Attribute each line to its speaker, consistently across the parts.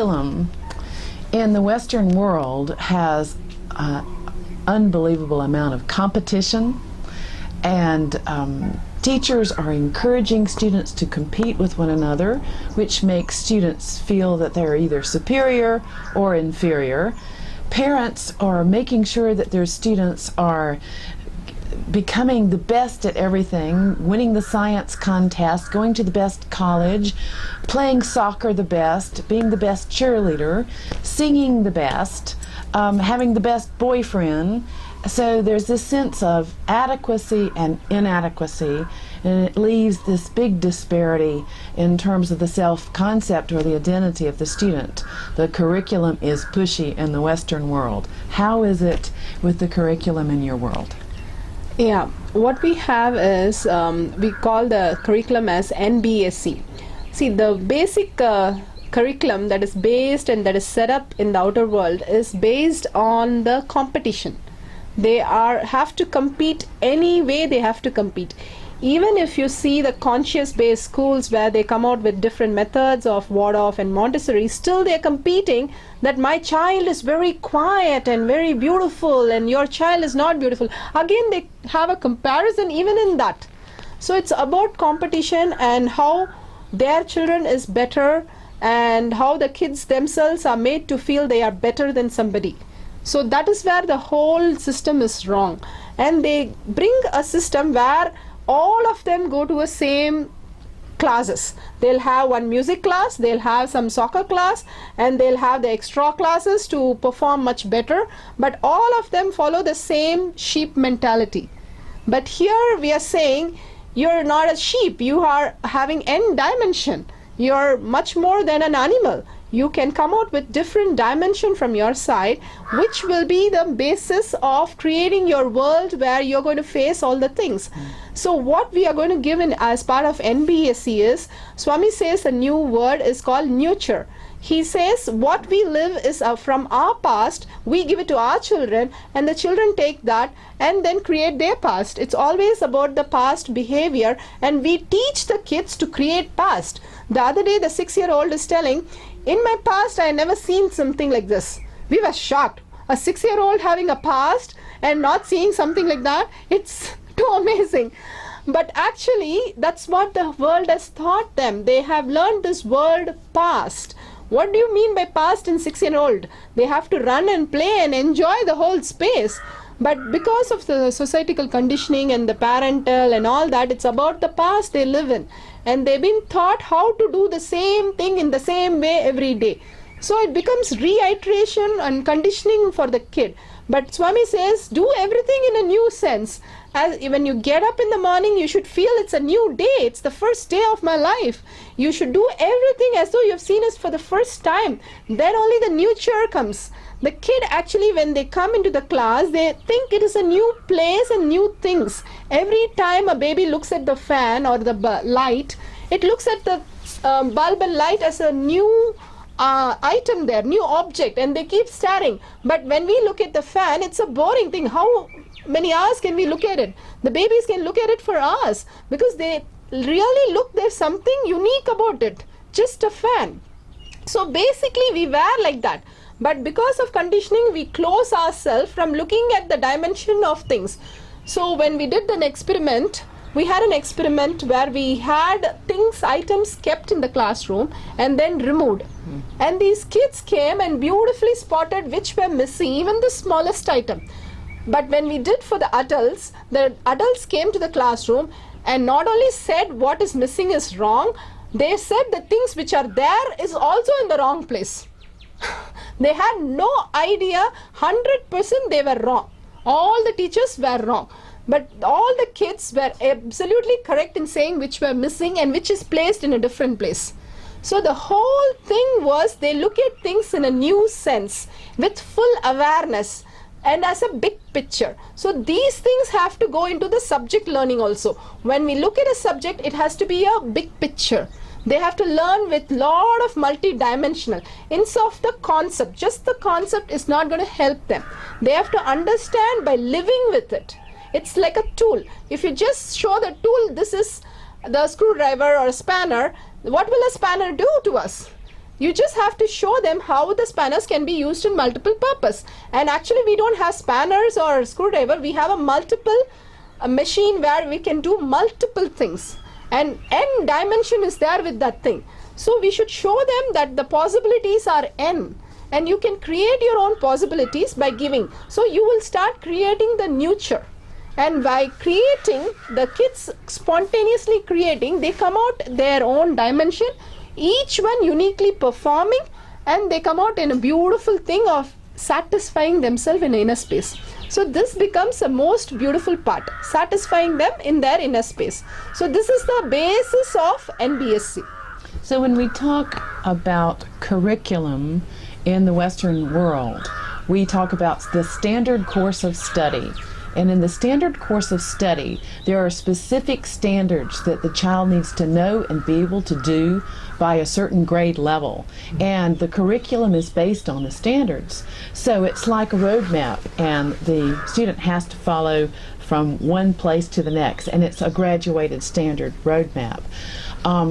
Speaker 1: curriculum in the Western world has an unbelievable amount of competition, and teachers are encouraging students to compete with one another, which makes students feel that they're either superior or inferior. Parents are making sure that their students are becoming the best at everything, winning the science contest, going to the best college, playing soccer the best, being the best cheerleader, singing the best, having the best boyfriend. So there's this sense of adequacy and inadequacy, and it leaves this big disparity in terms of the self-concept or the identity of the student. The curriculum is pushy in the Western world. How is it with the curriculum in your world?
Speaker 2: Yeah, what we have is, we call the curriculum as eNBSE. See, the basic curriculum that is based and that is set up in the outer world is based on the competition. They have to compete any way they have to compete. Even if you see the conscious-based schools where they come out with different methods of Waldorf and Montessori, still they're competing that my child is very quiet and very beautiful and your child is not beautiful. Again, they have a comparison even in that. So it's about competition and how their children is better and how the kids themselves are made to feel they are better than somebody. So that is where the whole system is wrong. And they bring a system where all of them go to the same classes. They'll have one music class, they'll have some soccer class, and they'll have the extra classes to perform much better. But all of them follow the same sheep mentality. But here we are saying, you're not a sheep, you are having n dimension. You're much more than an animal. You can come out with different dimension from your side, which will be the basis of creating your world where you're going to face all the things. So what we are going to give in as part of eNBSE is, Swami says a new word is called nurture. He says what we live is from our past, we give it to our children, and the children take that and then create their past. It's always about the past behavior, and we teach the kids to create past. The other day the 6-year-old is telling, in my past I never seen something like this. We were shocked. A 6-year-old having a past and not seeing something like that, it's too amazing. But actually that's what the world has taught them. They have learned this word past. What do you mean by past in 6-year-old? They have to run and play and enjoy the whole space. But because of the societal conditioning and the parental and all that, it's about the past they live in. And they've been taught how to do the same thing in the same way every day. So it becomes reiteration and conditioning for the kid. But Swami says, do everything in a new sense. As when you get up in the morning, you should feel it's a new day. It's the first day of my life. You should do everything as though you've seen it for the first time. Then only the nurture comes. The kid actually, when they come into the class, they think it is a new place and new things. Every time a baby looks at the fan or the light, it looks at the bulb and light as a new item there, new object, and they keep staring. But when we look at the fan, it's a boring thing. How many hours can we look at it? The babies can look at it for hours because they really look, there's something unique about it, just a fan. So basically we were like that. But because of conditioning, we close ourselves from looking at the dimension of things. So when we did an experiment, we had an experiment where we had items kept in the classroom and then removed. And these kids came and beautifully spotted which were missing, even the smallest item. But when we did for the adults came to the classroom and not only said what is missing is wrong, they said the things which are there is also in the wrong place. They had no idea, 100% they were wrong. All the teachers were wrong. But all the kids were absolutely correct in saying which were missing and which is placed in a different place. So the whole thing was they look at things in a new sense with full awareness and as a big picture. So these things have to go into the subject learning also. When we look at a subject, it has to be a big picture. They have to learn with lot of multi-dimensional. Instead of the concept, just the concept is not going to help them. They have to understand by living with it. It's like a tool. If you just show the tool, this is the screwdriver or a spanner, what will a spanner do to us? You just have to show them how the spanners can be used in multiple purpose. And actually we don't have spanners or screwdriver, we have a machine where we can do multiple things, and n dimension is there with that thing. So we should show them that the possibilities are n, and you can create your own possibilities by giving. So you will start creating the nurture, and by creating, the kids spontaneously creating, they come out their own dimension, each one uniquely performing, and they come out in a beautiful thing of satisfying themselves in inner space. So this becomes the most beautiful part, satisfying them in their inner space. So this is the basis of eNBSE.
Speaker 1: So when we talk about curriculum in the Western world, we talk about the standard course of study. And in the standard course of study, there are specific standards that the child needs to know and be able to do by a certain grade level. And the curriculum is based on the standards. So it's like a roadmap, and the student has to follow from one place to the next, and it's a graduated standard roadmap.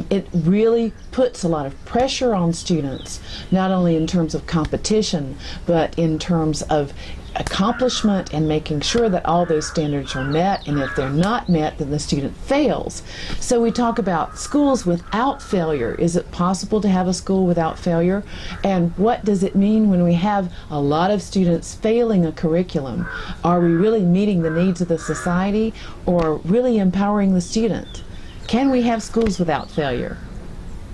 Speaker 1: It really puts a lot of pressure on students, not only in terms of competition, but in terms of accomplishment and making sure that all those standards are met, and if they're not met, then the student fails. So we talk about schools without failure. Is it possible to have a school without failure? And what does it mean when we have a lot of students failing a curriculum? Are we really meeting the needs of the society, or really empowering the student? Can we have schools without failure?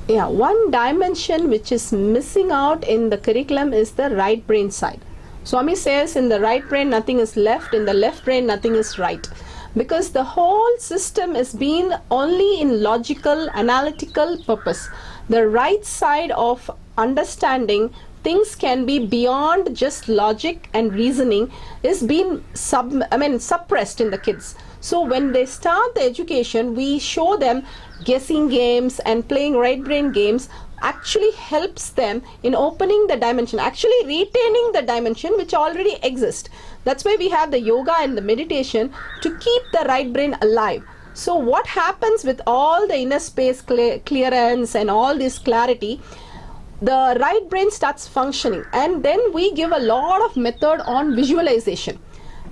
Speaker 2: Yeah, one dimension which is missing out in the curriculum is the right brain side. Swami says in the right brain nothing is left, in the left brain nothing is right. Because the whole system is being only in logical, analytical purpose. The right side of understanding things can be beyond just logic and reasoning is being suppressed in the kids. So when they start the education, we show them guessing games and playing right brain games actually helps them in opening the dimension, actually retaining the dimension which already exists. That's why we have the yoga and the meditation to keep the right brain alive. So what happens with all the inner space clearance and all this clarity, the right brain starts functioning, and then we give a lot of method on visualization.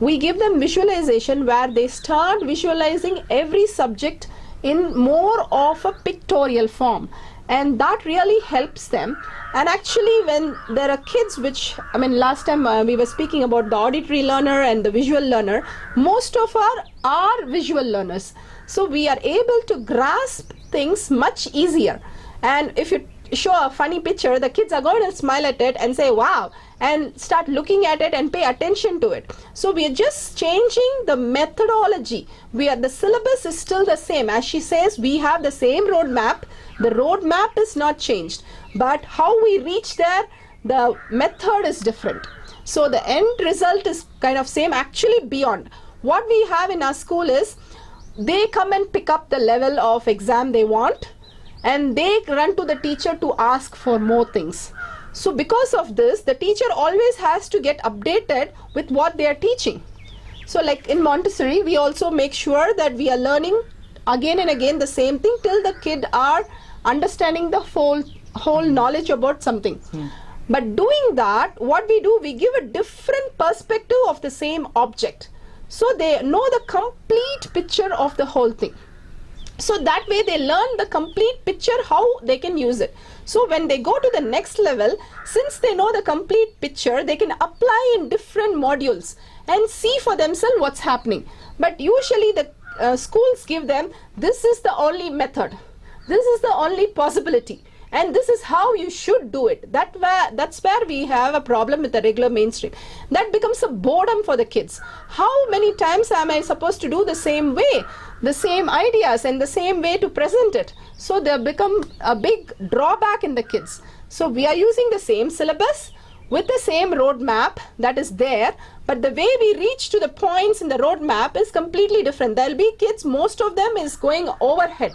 Speaker 2: We give them visualization where they start visualizing every subject in more of a pictorial form, and that really helps them. And actually when there are kids which, last time we were speaking about the auditory learner and the visual learner, most of are visual learners. So we are able to grasp things much easier. And if you show a funny picture, the kids are going to smile at it and say wow, and start looking at it and pay attention to it. So we are just changing the methodology. The syllabus is still the same. As she says, we have the same roadmap. The roadmap is not changed, but how we reach there, the method is different. So the end result is kind of same, actually beyond. What we have in our school is they come and pick up the level of exam they want, and they run to the teacher to ask for more things. So because of this, the teacher always has to get updated with what they are teaching. So like in Montessori, we also make sure that we are learning again and again the same thing till the kid are understanding the whole knowledge about something. But doing that, what we do, we give a different perspective of the same object. So they know the complete picture of the whole thing. So that way they learn the complete picture how they can use it. So when they go to the next level, since they know the complete picture, they can apply in different modules and see for themselves what's happening. But usually the schools give them, this is the only method, this is the only possibility, and this is how you should do it. That's where we have a problem with the regular mainstream. That becomes a boredom for the kids. How many times am I supposed to do the same way, the same ideas and the same way to present it? So they become a big drawback in the kids. So we are using the same syllabus with the same roadmap that is there, but the way we reach to the points in the roadmap is completely different. There will be kids, most of them is going overhead,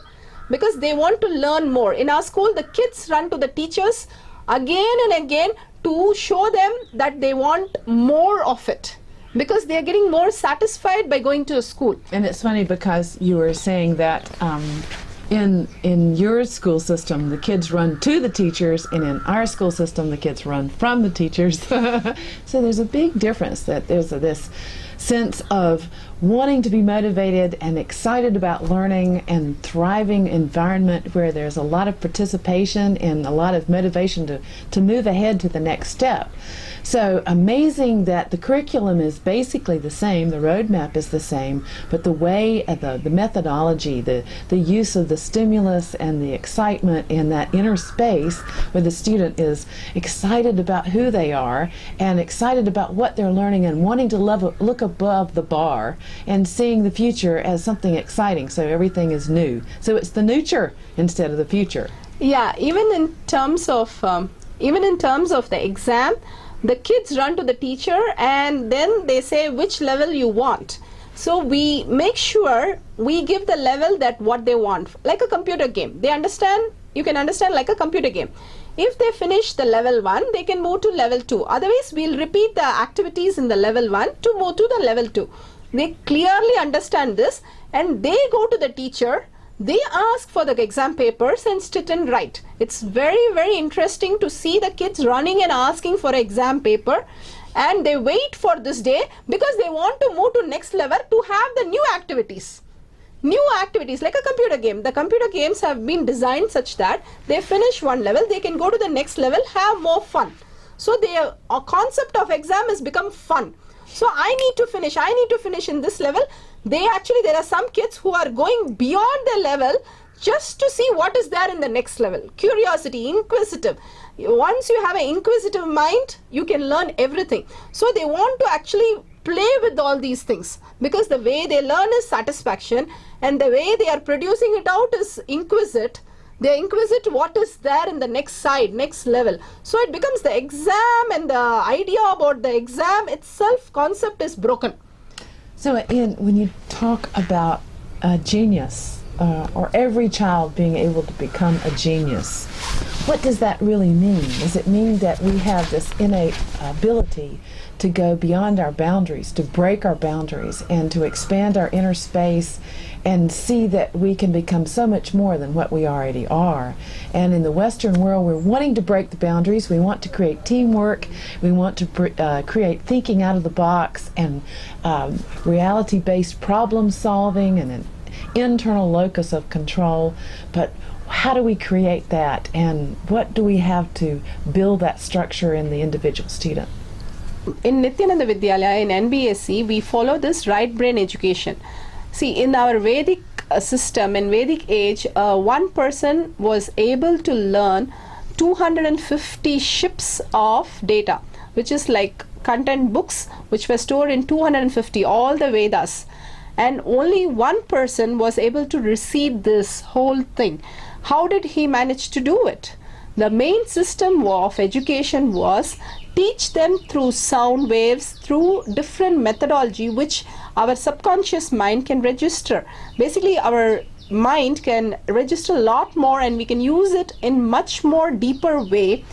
Speaker 2: because they want to learn more. In our school, the kids run to the teachers again and again to show them that they want more of it, because they are getting more satisfied by going to a school.
Speaker 1: And it's funny because you were saying that In your school system, the kids run to the teachers, and in our school system, the kids run from the teachers. So there's a big difference, that there's this sense of wanting to be motivated and excited about learning and thriving environment where there's a lot of participation and a lot of motivation to move ahead to the next step. So amazing that the curriculum is basically the same, the roadmap is the same, but the way, the methodology, the use of the stimulus and the excitement in that inner space where the student is excited about who they are and excited about what they're learning and wanting to look above the bar and seeing the future as something exciting, so everything is new. So it's the nurture instead of the future.
Speaker 2: Yeah, even in terms of the exam, the kids run to the teacher and then they say which level you want. So we make sure we give the level that what they want, like a computer game. They understand, you can understand like a computer game. If they finish the level 1, they can move to level 2. Otherwise, we'll repeat the activities in the level 1 to move to the level 2. They clearly understand this and they go to the teacher. They ask for the exam papers and sit and write. It's very, very interesting to see the kids running and asking for an exam paper, and they wait for this day because they want to move to next level to have the new activities. New activities like a computer game. The computer games have been designed such that they finish one level, they can go to the next level, have more fun. So the concept of exam has become fun. So I need to finish in this level. There are some kids who are going beyond their level just to see what is there in the next level. Curiosity, inquisitive. Once you have an inquisitive mind, you can learn everything. So they want to actually play with all these things because the way they learn is satisfaction and the way they are producing it out is inquisite. They inquisite what is there in the next side, next level. So it becomes the exam, and the idea about the exam itself concept is broken.
Speaker 1: So when you talk about genius, or every child being able to become a genius, what does that really mean? Does it mean that we have this innate ability to go beyond our boundaries, to break our boundaries, and to expand our inner space and see that we can become so much more than what we already are? And in the Western world, we're wanting to break the boundaries. We want to create teamwork. We want to create thinking out of the box and reality-based problem solving and an internal locus of control. But how do we create that, and what do we have to build that structure in the individual student?
Speaker 2: In Nithyananda Vidyalaya, in eNBSE, we follow this right brain education. See, in our Vedic system, in Vedic age, one person was able to learn 250 ships of data, which is like content books which were stored in 250, all the Vedas. And only one person was able to receive this whole thing. How did he manage to do it? The main system of education was teach them through sound waves, through different methodology which our subconscious mind can register. Basically, our mind can register a lot more and we can use it in much more deeper way,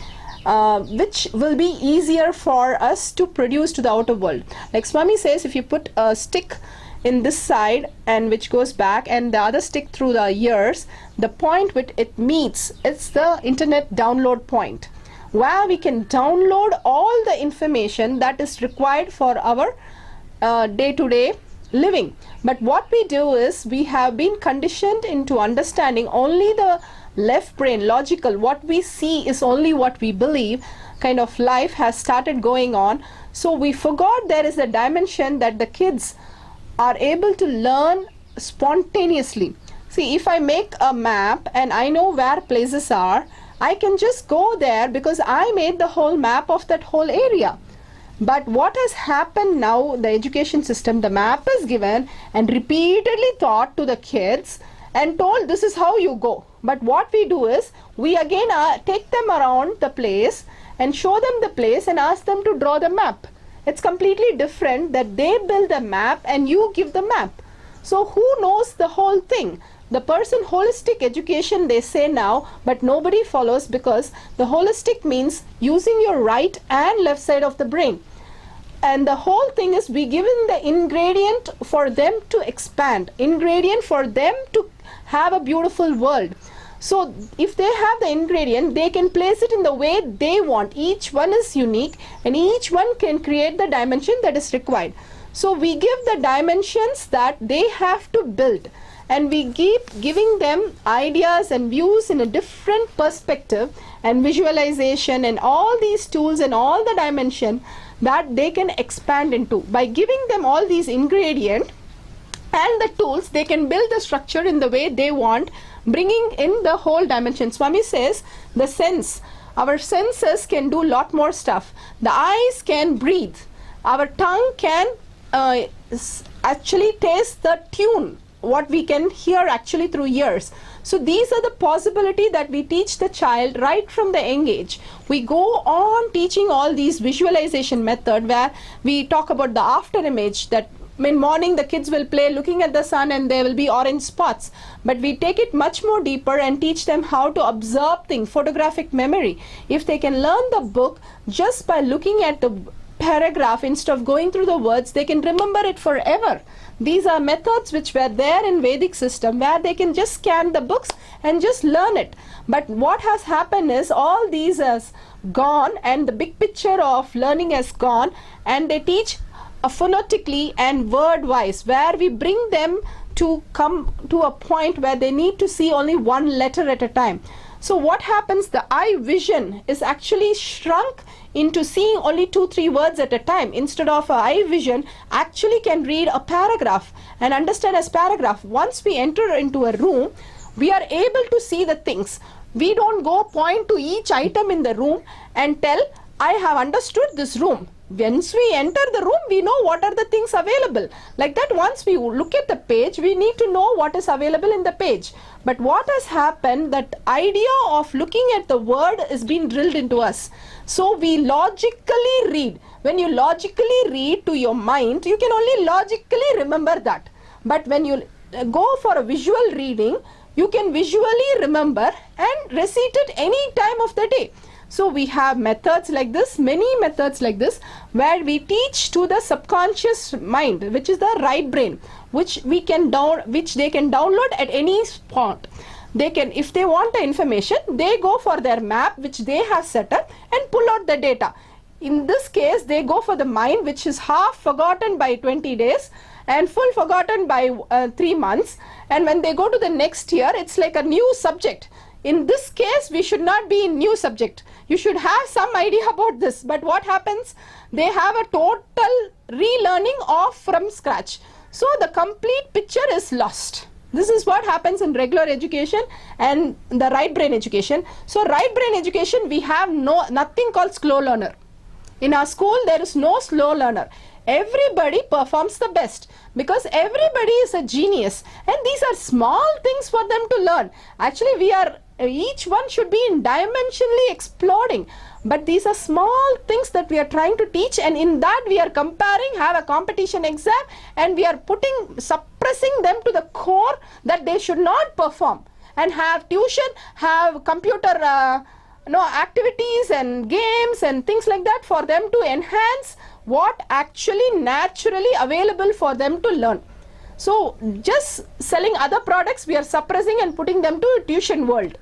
Speaker 2: which will be easier for us to produce to the outer world. Like Swami says, if you put a stick in this side and which goes back and the other stick through the ears, the point which it meets, it's the internet download point, where we can download all the information that is required for our day-to-day living. But what we do is we have been conditioned into understanding only the left brain, logical, what we see is only what we believe kind of life has started going on. So we forgot there is a dimension that the kids are able to learn spontaneously. See, if I make a map and I know where places are, I can just go there because I made the whole map of that whole area. But what has happened now, the education system, the map is given and repeatedly taught to the kids and told this is how you go. But what we do is we again take them around the place and show them the place and ask them to draw the map. It's completely different that they build the map and you give the map. So who knows the whole thing? The person holistic education they say now, but nobody follows because the holistic means using your right and left side of the brain. and the whole thing is we given the ingredient for them to expand, ingredient for them to have a beautiful world. So if they have the ingredient, they can place it in the way they want. Each one is unique and each one can create the dimension that is required. So we give the dimensions that they have to build, and we keep giving them ideas and views in a different perspective and visualization and all these tools and all the dimension that they can expand into. By giving them all these ingredients and the tools, they can build the structure in the way they want, bringing in the whole dimension. Swami says the sense, our senses can do lot more stuff. The eyes can breathe, our tongue can actually taste the tune, what we can hear actually through ears. So these are the possibility that we teach the child right from the young age. We go on teaching all these visualization method where we talk about the after image, that in morning the kids will play looking at the sun and there will be orange spots, but we take it much more deeper and teach them how to observe things, photographic memory. If they can learn the book just by looking at the paragraph instead of going through the words, they can remember it forever. These are methods which were there in Vedic system where they can just scan the books and just learn it. But what has happened is all these has gone and the big picture of learning has gone, and they teach phonetically and word wise, where we bring them to come to a point where they need to see only one letter at a time. So what happens, the eye vision is actually shrunk into seeing only 2-3 words at a time. Instead of eye vision actually can read a paragraph and understand as paragraph. Once we enter into a room, we are able to see the things. We don't go point to each item in the room and tell, I have understood this room. Once we enter the room, we know what are the things available. Like that, once we look at the page, we need to know what is available in the page. But what has happened, that idea of looking at the word is being drilled into us. So we logically read. When you logically read to your mind, you can only logically remember that. But when you go for a visual reading, you can visually remember and recite it any time of the day. So we have methods like this, many methods like this, where we teach to the subconscious mind, which is the right brain, which we can which they can download at any spot. They can, if they want the information, they go for their map, which they have set up, and pull out the data. In this case, they go for the mind, which is half forgotten by 20 days and full forgotten by 3 months. And when they go to the next year, it's like a new subject. In this case, we should not be in new subject. You should have some idea about this. But what happens? They have a total relearning of from scratch. So the complete picture is lost. This is what happens in regular education and the right brain education. So right brain education, we have nothing called slow learner. In our school, there is no slow learner. Everybody performs the best because everybody is a genius, and these are small things for them to learn. Actually, each one should be in dimensionally exploding, but these are small things that we are trying to teach, and in that we are comparing, have a competition exam, and we are suppressing them to the core that they should not perform, and have tuition, have computer activities and games and things like that for them to enhance what actually naturally available for them to learn. So just selling other products, we are suppressing and putting them to a tuition world.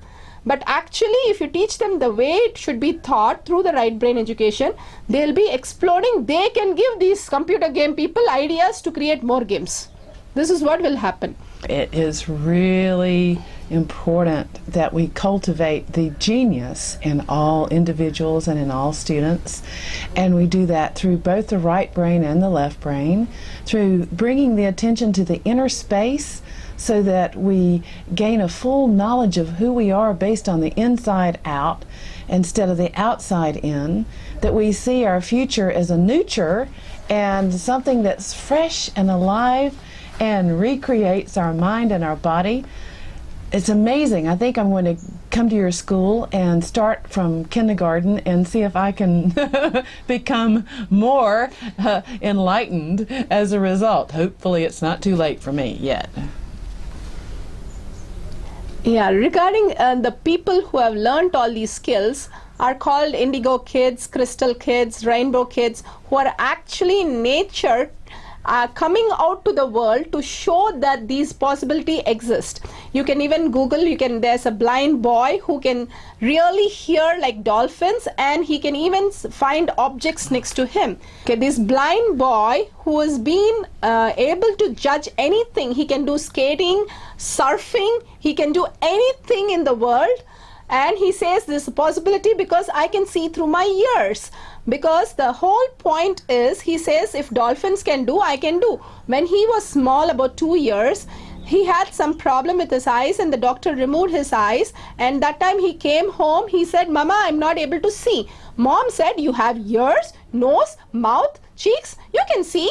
Speaker 2: But actually, if you teach them the way it should be taught through the right brain education, they'll be exploding. They can give these computer game people ideas to create more games. This is what will happen.
Speaker 1: It is really important that we cultivate the genius in all individuals and in all students, and we do that through both the right brain and the left brain, through bringing the attention to the inner space so that we gain a full knowledge of who we are based on the inside out instead of the outside in, that we see our future as a nurture and something that's fresh and alive and recreates our mind and our body. It's amazing. I think I'm going to come to your school and start from kindergarten and see if I can become more enlightened as a result. Hopefully it's not too late for me yet.
Speaker 2: Yeah, regarding the people who have learned all these skills are called indigo kids, crystal kids, rainbow kids, who are actually in nature coming out to the world to show that these possibility exist. You can even Google, there's a blind boy who can really hear like dolphins, and he can even find objects next to him. Okay, this blind boy who has been able to judge anything, he can do skating, surfing, he can do anything in the world. And he says this is a possibility because I can see through my ears. Because the whole point is, he says, if dolphins can do, I can do. When he was small, about 2 years, he had some problem with his eyes, and the doctor removed his eyes. And that time he came home, he said, Mama, I'm not able to see. Mom said, you have ears, nose, mouth, cheeks, you can see.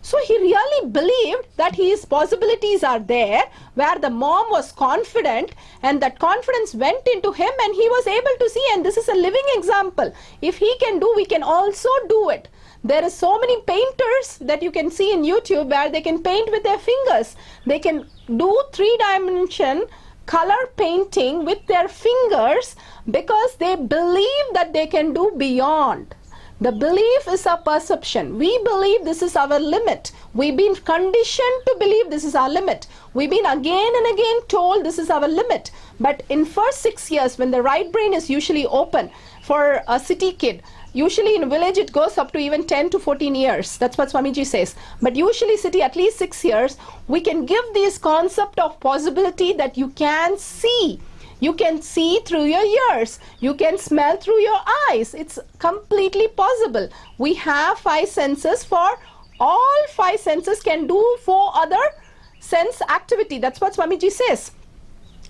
Speaker 2: So he really believed that his possibilities are there, where the mom was confident, and that confidence went into him and he was able to see. And this is a living example. If he can do, we can also do it. There are so many painters that you can see in YouTube where they can paint with their fingers. They can do 3-dimension color painting with their fingers because they believe that they can do beyond. The belief is a perception. We believe this is our limit. We've been conditioned to believe this is our limit. We've been again and again told this is our limit. But in first 6 years, when the right brain is usually open for a city kid, usually in village it goes up to even 10 to 14 years. That's what Swamiji says. But usually city at least 6 years, we can give this concept of possibility that you can see. You can see through your ears. You can smell through your eyes. It's completely possible. We have 5 senses. For all 5 senses can do 4 other sense activity. That's what Swamiji says.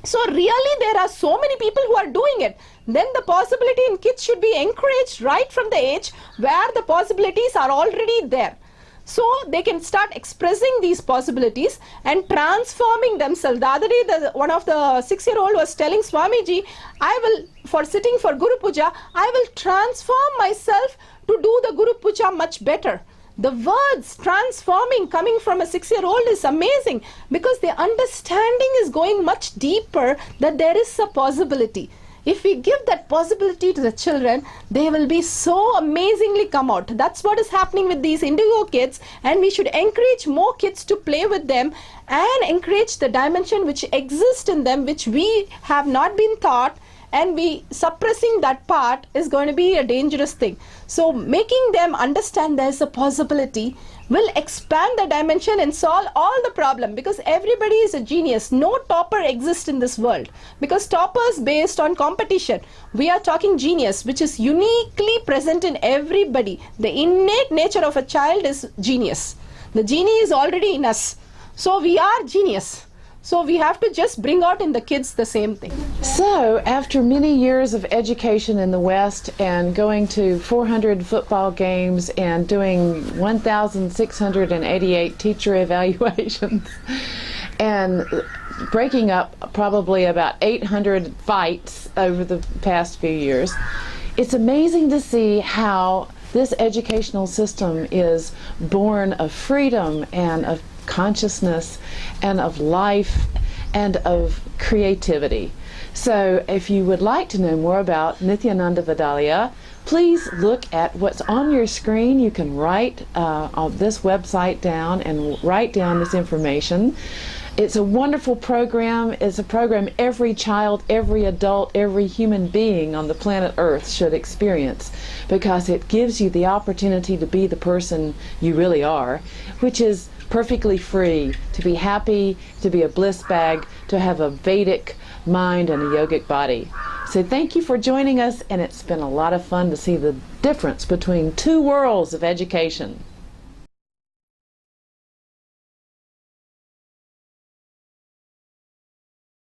Speaker 2: So really there are so many people who are doing it. Then the possibility in kids should be encouraged right from the age where the possibilities are already there. So they can start expressing these possibilities and transforming themselves. The other day, one of the 6-year-old was telling Swamiji, for sitting for Guru Puja, I will transform myself to do the Guru Puja much better. The words transforming coming from a 6-year-old is amazing because their understanding is going much deeper that there is a possibility. If we give that possibility to the children, they will be so amazingly come out. That's what is happening with these indigo kids, and we should encourage more kids to play with them and encourage the dimension which exists in them, which we have not been taught, and we suppressing that part is going to be a dangerous thing. So making them understand there's a possibility will expand the dimension and solve all the problem, because everybody is a genius. No topper exists in this world because toppers based on competition. We are talking genius, which is uniquely present in everybody. The innate nature of a child is genius. The genie is already in us. So we are genius. So we have to just bring out in the kids the same thing.
Speaker 1: So after many years of education in the West and going to 400 football games and doing 1,688 teacher evaluations and breaking up probably about 800 fights over the past few years, it's amazing to see how this educational system is born of freedom and of consciousness and of life and of creativity. So if you would like to know more about Nithyananda Vidalia, please look at what's on your screen. You can write this website down and write down this information. It's a wonderful program. It's a program every child, every adult, every human being on the planet Earth should experience, because it gives you the opportunity to be the person you really are, which is perfectly free, to be happy, to be a bliss bag, to have a Vedic mind and a yogic body. So thank you for joining us, and it's been a lot of fun to see the difference between 2 worlds of education.